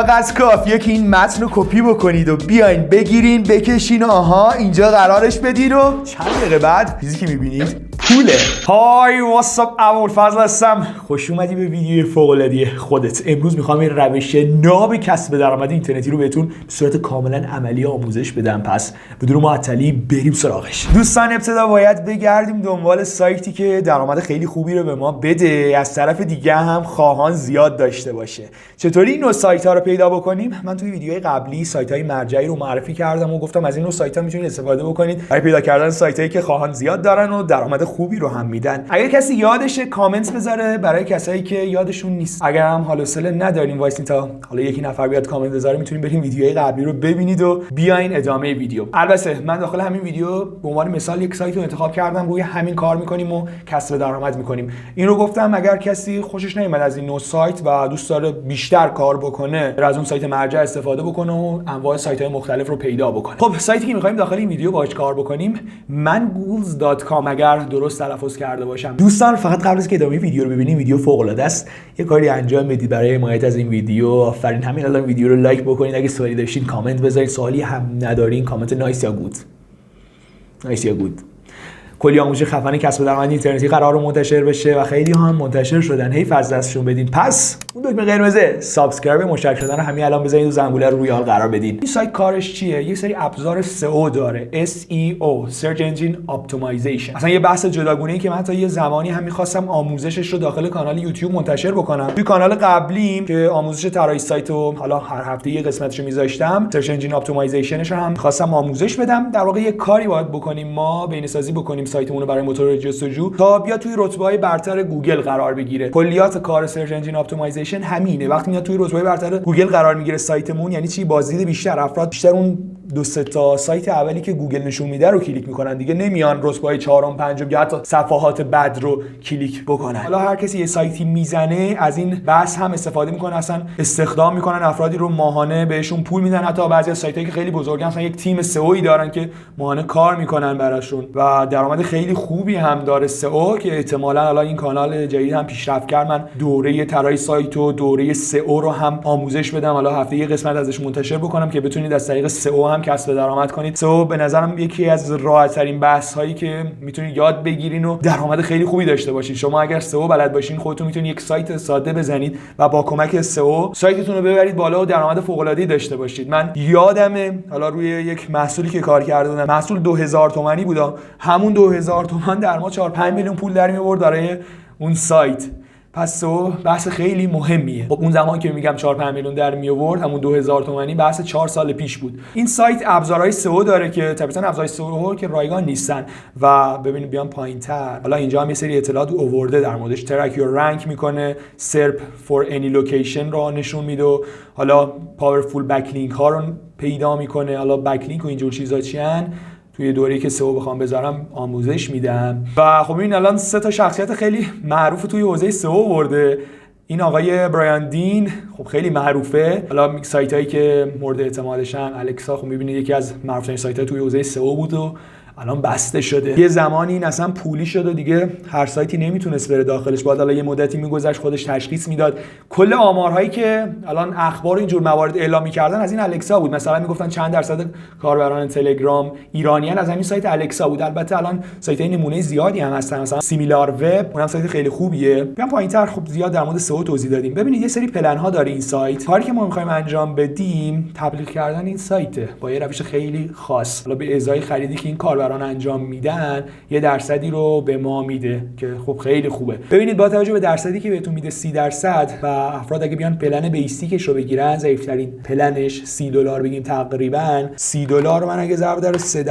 فقط کافیه که این متن رو کپی بکنید و بیاین بگیرین بکشین. آها اینجا قرارش بدین و چند دقیقه بعد چیزی که میبینید پوله. های واتساپ، ابوالفضل هستم. خوش اومدی به ویدیو فوق‌العاده خودت. امروز میخوام این روش ناب کسب درآمد اینترنتی رو بهتون به صورت کاملا عملی آموزش بدم. پس بدون معطلی بریم سراغش. دوستان ابتدا باید بگردیم دنبال سایتی که درآمد خیلی خوبی رو به ما بده، از طرف دیگه هم خواهان زیاد داشته باشه. چطوری این نوع سایت ها رو پیدا بکنیم؟ من توی ویدیوهای قبلی سایت های مرجعی رو معرفی کردم و گفتم از این نوع سایت ها میتونید استفاده بکنید برای پیدا کردن سایت هایی که خواهان زیاد دارن و درآمد خوبی رو هم میدن. اگر کسی یادشه کامنت بذاره برای کسایی که یادشون نیست. اگر هم حال و حوصله ندارین وایسین تا حالا یکی نفر بیاد کامنت بذاره، میتونید بریم ویدیوهای قبلی رو ببینید و بیاین ادامه ویدیو. البته من داخل همین ویدیو به عنوان مثال یک سایت رو انتخاب کردم، روی همین کار میکنیم و کسب درآمد میکنیم. این رو گفتم اگر کسی خوشش نمیاد از این نوع سایت و دوست داره بیشتر کار بکنه، از اون سایت مرجع استفاده بکنه و انواع سایت‌های مختلف رو پیدا بکنه. خب سایتی که می‌خوایم داخل این ویدیو باهاش کار بکنیم mangools.com اگر درست تلفظ کرده باشم. دوستان فقط قبل از که ادامه ویدیو رو ببینیم، ویدیو فوق‌العاده است، یه کاری انجام بدید برای حمایت از این ویدیو. آفرین، همین الان ویدیو رو لایک بکنید. اگه سوالی داشتین کامنت بذارید، سوالی هم ندارین کامنت نایس یا گود. نایس یا گود. کلی آموزش خفن کسب درآمد اینترنتی قرار منتشر بشه و خیلی هم منتشر شدن. حیف از دستشون بدین. پس اون دکمه قرمز سابسکرایب مشترک شدن رو همین الان بزنید و زنگوله رو روی آل قرار بدین. این سایت کارش چیه؟ یه سری ابزار SEO داره. SEO Search Engine Optimization. اصلا یه بحث جداگونه‌ای که من تا یه زمانی هم می‌خواستم آموزشش رو داخل کانال یوتیوب منتشر بکنم. توی کانال قبلیم که آموزش طراحی سایت رو حالا هر هفته یه قسمتش رو می‌ذاشتم، Search Engine Optimizationش رو هم می‌خواستم آموزش بدم. در واقع یه کاری باید بکنیم، ما بینه‌سازی بکنیم سایتمون رو برای موتور جستجو تا بیا توی رتبه‌های برتر گوگل قرار بگیره. کلیات کار سرچ انجین اپتیمایزیشن همینه. وقتی میاد توی رتبه برتر گوگل قرار میگیره سایتمون، یعنی چی؟ بازدید بیشتر، افراد بیشتر اون دو سه تا سایت اولی که گوگل نشون میده رو کلیک میکنن، دیگه نمیان رتبه‌های 4م 5م یا حتی صفحات بد رو کلیک بکنن. حالا هر کسی یه سایتی میزنه از این بحث هم استفاده میکنه، اصلا استخدام میکنن افرادی رو ماهانه بهشون پول میدن. حتی بعضی از سایتایی که خیلی بزرگن اصلا یک تیم SEO دارن که ماهانه کار میکنن براشون و درآمد خیلی خوبی هم داره SEO که احتمالاً الان این کانال جدید هم پیشرفت کرد. من دوره طراحی سایت و دوره SEO رو هم آموزش بدم، حالا هفته یه قسمت ازش منتشر بکنم که بتونید از طریق SEO هم کسب درآمد کنید. SEO به نظرم یکی از راحت‌ترین بحث هایی که میتونید یاد بگیرین و درآمد خیلی خوبی داشته باشین. شما اگر SEO بلد باشین، خودتون میتونید یک سایت ساده بزنید و با کمک SEO سایتتون رو ببرید بالا و درآمد فوق‌العاده‌ای داشته باشید. من یادمه حالا روی یک محصولی که کار کرده بودم، محصول 2000 تومانی بود، همون 2000 تومان در ما 4 5 میلیون پول در می‌آورد برای اون سایت. پس بحث خیلی مهمیه. خب اون زمان که میگم 4 5 میلیون در می آورد، همون 2000 تومانی، بحث 4 سال پیش بود. این سایت ابزارهای SEO داره که طبعاً ابزارهای SEO که رایگان نیستن و ببینید بیان پایین‌تر، حالا اینجا هم یه سری اطلاعات آورده در موردش. ترک یور رنک میکنه، SERP for any location رو نشون میده و حالا پاورفول بکلینک ها رو پیدا میکنه. حالا بکلینک و اینجور چیزا چیان توی دوره‌ای که SEO بخوام بذارم آموزش میدم. و خب این الان 3 تا شخصیت خیلی معروف توی حوزه SEO آورده. این آقای برایان دین خب خیلی معروفه. حالا سایتایی که مورد اعتمادشن، الکسا خب می‌بینید یکی از معروف‌ترین سایت‌های توی حوزه SEO بود و الان بسته شده. یه زمانی این اصلا پولی شد و دیگه هر سایتی نمیتونست بره داخلش. بعد حالا یه مدتی میگذشت خودش تشخیص میداد. کل آمارهایی که الان اخبار اینجور موارد اعلام می‌کردن از این الکسا بود. مثلا میگفتن چند درصد کاربران تلگرام ایرانیان از همین سایت الکسا بود. البته الان سایت‌های نمونه زیادی هم هستن، مثلا سیمیلار وب، اونم سایت خیلی خوبیه. بیام پایین‌تر خب زیاد در مورد SEO توضیح دادیم. ببینید یه سری پلن‌ها داره این سایت. کاری که ما می‌خوایم انجام بدیم تبلیغ کردن این سایته با یه روش خیلی خاص. حالا به ازای خریدی که این کاربران انجام میدن یه درصدی رو به ما میده که خب خیلی خوبه. ببینید با توجه به درصدی که بهتون میده 30% و افراد اگه بیان پلن بیسیکش رو بگیرن، ضعیف‌ترین پلنش $30 بگیم تقریبا $30 من اگه ضرب در 3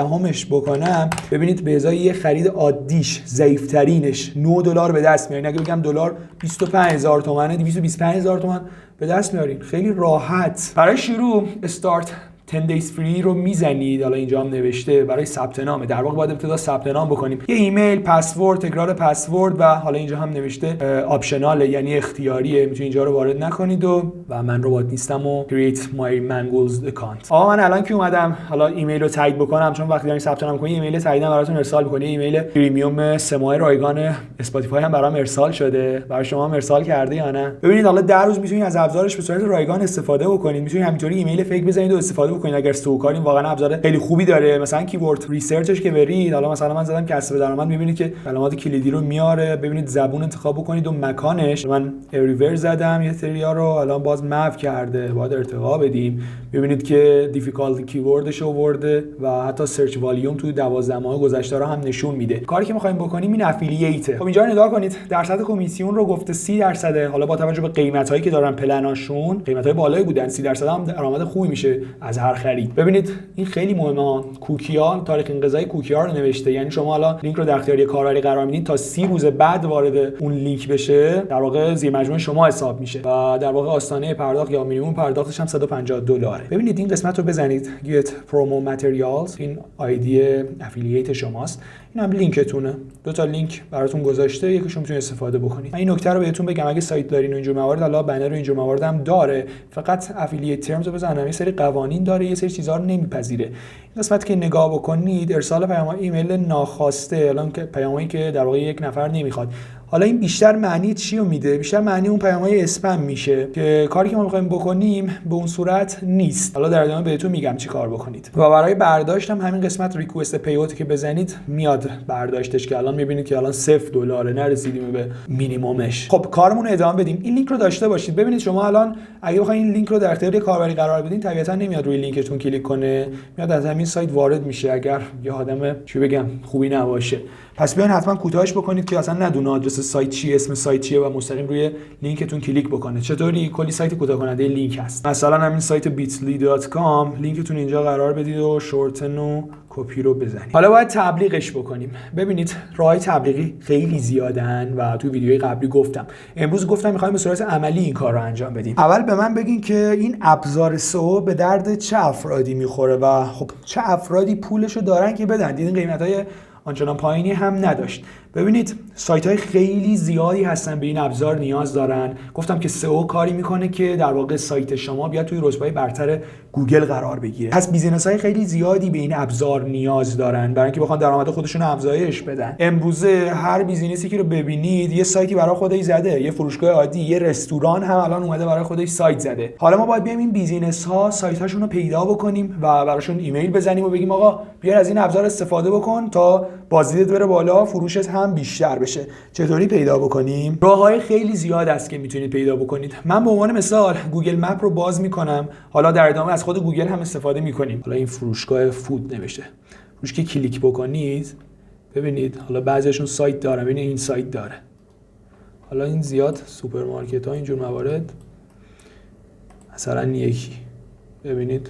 بکنم، ببینید به ازای یه خرید عادیش ضعیف‌ترینش $9 به دست میارین. اگه بگم دلار 25000 تومانه، 225000 تومان به دست میارین. خیلی راحت. برای شروع استارت 10 days free رو میزنید. حالا اینجا هم نوشته برای ثبت نامه، در واقع باید ابتدا ثبت نام بکنیم، یه ایمیل، پسورد، تکرار پسورد و حالا اینجا هم نوشته آپشنال یعنی اختیاریه، میتونید اینجا رو وارد نکنید و من ربات نیستم و create my mangoes account. من الان که اومدم حالا ایمیل رو تایید بکنم، چون وقتی دارین ثبت نام می‌کنید ایمیل تایید براتون ارسال می‌کنه. ایمیل پریمیوم 3 ماه رایگان اسپاتیفای هم برام ارسال شده، برای شما هم ارسال کرده یا نه؟ ببینید حالا در روز میتونید از ابزارش به صورت رایگان استفاده بکنید. میتونید همینطوری ایمیل فیک بزنید و استفاده بکنید اگر سوکارین، واقعا ابزار خیلی خوبی داره. مثلا کیورد ریسرچش که برید، حالا مثلا من زدم کسب درآمد، می‌بینید که کلمات کلیدی رو میاره، ببینید زبون انتخاب بکنید و مکانش. من اوریور زدم یه سریا رو، الان باز مپ کرده، باید ارتقا بدیم. ببینید که دیفیکالت کیوردش آورده و حتی سرچ والیوم توی 12 ماه گذشته رو هم نشون میده. کاری که می‌خوایم بکنیم این افیلییت. خب اینجا نگاه کنید، درصد کمیسیون رو گفته 30%. حالا با توجه به قیمتایی که دارن پلناشون، قیمتای بالایی بودن، 30% هم درآمد خوبی میشه از هر خرید. ببینید این خیلی مهمه. کوکی‌ها، تاریخ انقضای کوکی‌ها رو نوشته، یعنی شما حالا لینک رو در اختیار کاربری قرار میدین تا 30 روز بعد وارد اون لینک بشه، در واقع زیر مجموعه شما حساب میشه و در واقع آستانه پرداخت یا مینیمم پرداختش هم $150. ببینید این قسمت رو بزنید get promo materials، این آیدی افیلییت شماست، این هم لینکتونه. 2 تا لینک براتون گذاشته، یکیشون میتونید استفاده بکنید. من این نکته رو بهتون بگم، اگه سایت دارین و اینجور موارد، حالا بنر و اینجور موارد هم داره، فقط افیلییت ترمز رو بزنم، یه سری قوانین داره، یه سری چیزا رو نمیپذیره. این قسمت که نگاه بکنید، ارسال پیام ایمیل ناخواسته، الان که پیامی که در واقع یک نفر نمیخواد، حالا این بیشتر معنی چی رو میده؟ بیشتر معنی اون پیام‌های اسپم میشه که کاری که ما می‌خوایم بکنیم به اون صورت نیست. حالا در ادامه بهتون میگم چی کار بکنید. و برای برداشت هم همین قسمت ریکوست پیوت که بزنید میاد برداشتش، که الان می‌بینید که الان $0 نرسیدیم به مینیممش. خب کارمون رو ادامه بدیم. این لینک رو داشته باشید. ببینید شما الان اگه بخواید این لینک رو در اختیار کاربری قرار بدین، طبیعتاً نمیاد روی لینکتون کلیک کنه، میاد از همین سایت وارد میشه اگر یه آدم چی بگم خوبی نباشه. پس بیاین حتما کوتاهش بکنید که اصلا ندونه آدرس سایت چیه، اسم سایت چیه و مستقیم روی لینکتون کلیک بکنه. چطوری؟ کلی سایت کوتاه کننده لینک هست. مثلا همین سایت bitly.com، لینکتون اینجا قرار بدید و شورتن و کپی رو بزنید. حالا باید تبلیغش بکنیم. ببینید راههای تبلیغی خیلی زیادن و تو ویدیوهای قبلی گفتم. امروز گفتم می‌خوایم به صورت عملی این کار رو انجام بدیم. اول به من بگین که این ابزار سئو به درد چه افرادی میخوره و خب چه افرادی پولشو دارن که بدن. دیدین قیمتای آنچنان پایینی هم نداشت. ببینید سایت‌های خیلی زیادی هستن به این ابزار نیاز دارن. گفتم که سئو کاری میکنه که در واقع سایت شما بیاد توی رتبه‌های برتر گوگل قرار بگیره. پس بیزینس‌های خیلی زیادی به این ابزار نیاز دارن برای اینکه بخوان درآمد خودشون رو افزایش بدن. امروزه هر بیزینسی که رو ببینید یه سایتی برای خودش زده، یه فروشگاه عادی، یه رستوران هم الان اومده برای خودش سایت زده. حالا ما باید بیایم این بیزینس‌ها سایت‌هاشون رو پیدا بکنیم و براشون ایمیل بزنیم و بگیم آقا بیا از این ابزار استفاده بکن تا بازدیدت بره بالا، فروشت هم بیشتر بشه. چطوری پیدا بکنیم؟ راه‌های خیلی زیاد است که میتونید پیدا بکنید. من به عنوان مثال گوگل مپ رو باز میکنم، حالا در ادامه از خود گوگل هم استفاده میکنیم. حالا این فروشگاه فود نوشته، روش که کلیک بکنید ببینید حالا بعضیشون سایت داره، ببینید این سایت داره. حالا این زیاد سوپرمارکت ها اینجور موارد، مثلا یکی ببینید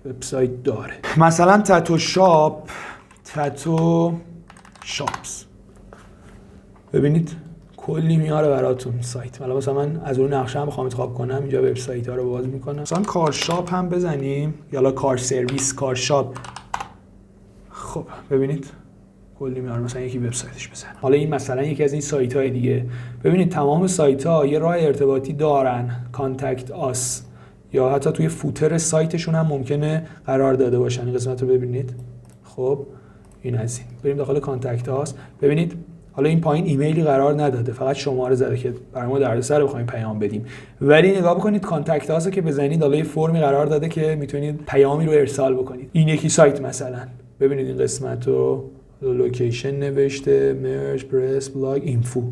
وبسایت داره، مثلا تاتو شاپ، تاتو شاپس، ببینید کلی میاره براتون سایت. مثلا من از اون نقشه هم بخوام انتخاب کنم، اینجا وبسایت ها رو باز میکنم، مثلا کار شاپ هم بزنیم یا کار سرویس، کار شاپ. خب ببینید کلی میاره، مثلا یکی وبسایتش بزنم. حالا این مثلا یکی از این سایت های دیگه، ببینید تمام سایت ها یه راه ارتباطی دارن، کانتکت آس، یا حتی توی فوتر سایتشون هم ممکنه قرار داده باشن. این قسمت رو ببینید. خب این از این بریم داخل کانتکت هاست، ببینید حالا این پایین ایمیلی قرار نداده، فقط شماره زده که برای ما دردسر بخوایم پیام بدیم. ولی نگاه بکنید کانتکت هاست که بزنید حالا یه فرمی قرار داده که میتونید پیامی رو ارسال بکنید. این یکی سایت مثلا ببینید این قسمت رو لوکیشن نوشته، مرج پرس بلاگ اینفو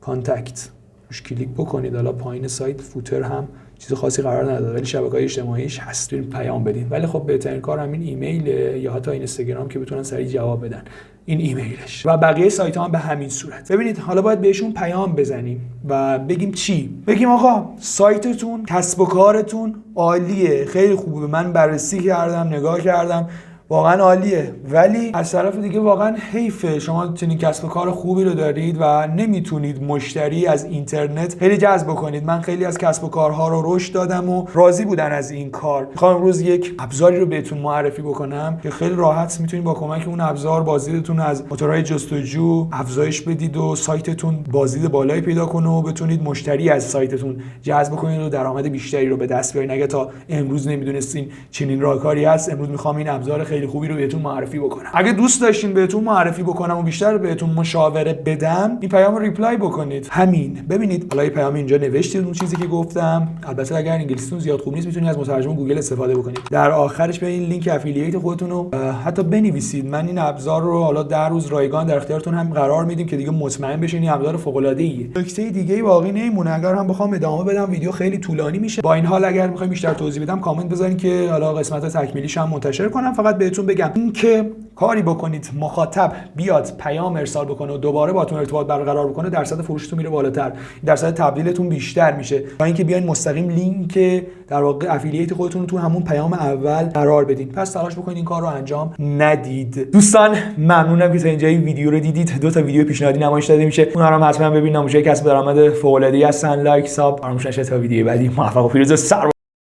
کانتکت، روش کلیک بکنید. حالا پایین سایت فوتر هم چیز خاصی قرار نداره ولی شبکه‌های اجتماعیش هست، پیام بدین. ولی خب بهترین کار همین ایمیل یا حتی اینستاگرام که بتونن سریع جواب بدن، این ایمیلش. و بقیه سایت ها هم به همین صورت. ببینید حالا باید بهشون پیام بزنیم و بگیم چی؟ بگیم آقا سایتتون، کسب و کارتون عالیه، خیلی خوبه، من بررسی کردم، نگاه کردم، واقعا عالیه. ولی از طرف دیگه واقعا حیفه شما چنین کسب و کار خوبی رو دارید و نمیتونید مشتری از اینترنت خیلی جذب کنید. من خیلی از کسب و کارها رو رشد دادم و راضی بودن از این کار. میخوام امروز یک ابزاری رو بهتون معرفی بکنم که خیلی راحت میتونید با کمک اون ابزار بازدیدتون از موتورهای جستجو افزایش بدید و سایتتون بازدید بالایی پیدا کنه و بتونید مشتری از سایتتون جذب کنید و درآمد بیشتری رو به دست بیارید. اگه تا امروز نمیدونستین چنین راهکاری هست، امروز میخوام این ابزار خیلی خوبی رو بهتون معرفی بکنم. اگه دوست داشتین بهتون معرفی بکنم و بیشتر بهتون مشاوره بدم، این پیام رو ریپلای بکنید. همین. ببینید حالا این پیام اینجا نوشتید اون چیزی که گفتم. البته اگر انگلیسیتون زیاد خوب نیست میتونید از مترجم گوگل استفاده بکنید. در آخرش به این لینک افیلیت خودتون رو حتی بنویسید. من این ابزار رو حالا در روز رایگان در اختیارتون هم قرار میدیم که دیگه مطمئن بشین این ابزار فوق العاده ایه. نکته دیگه باقی نمیمونه. اگر هم بخوام ادامه بدم ویدیو خیلی طولانی میشه. با این حال اگر میخوایم بیشتر توضیح بدم کامنت بذارین که حالا قسمت تکمیلیش هم منتشر کنم. فقط بهتون بگم اینکه کاری بکنید مخاطب بیاد پیام ارسال بکنه و دوباره باهاتون ارتباط برقرار بکنه، درصد فروشتون میره بالاتر، درصد تبدیلتون بیشتر میشه. تا اینکه بیاین مستقیم لینک در واقع افیلیت خودتون رو تو همون پیام اول قرار بدین. پس تلاش بکنید این کار رو انجام ندید. دوستان ممنونم که تا اینجا این ویدیو رو دیدید. 2 تا ویدیو پیشنهادی نمایش داده میشه، اونها رو حتما ببینید. نمایش کسب درآمد فوق العاده هستن. لایک، ساب، فراموش نشه تا ویدیو بعدی موفق و پیروز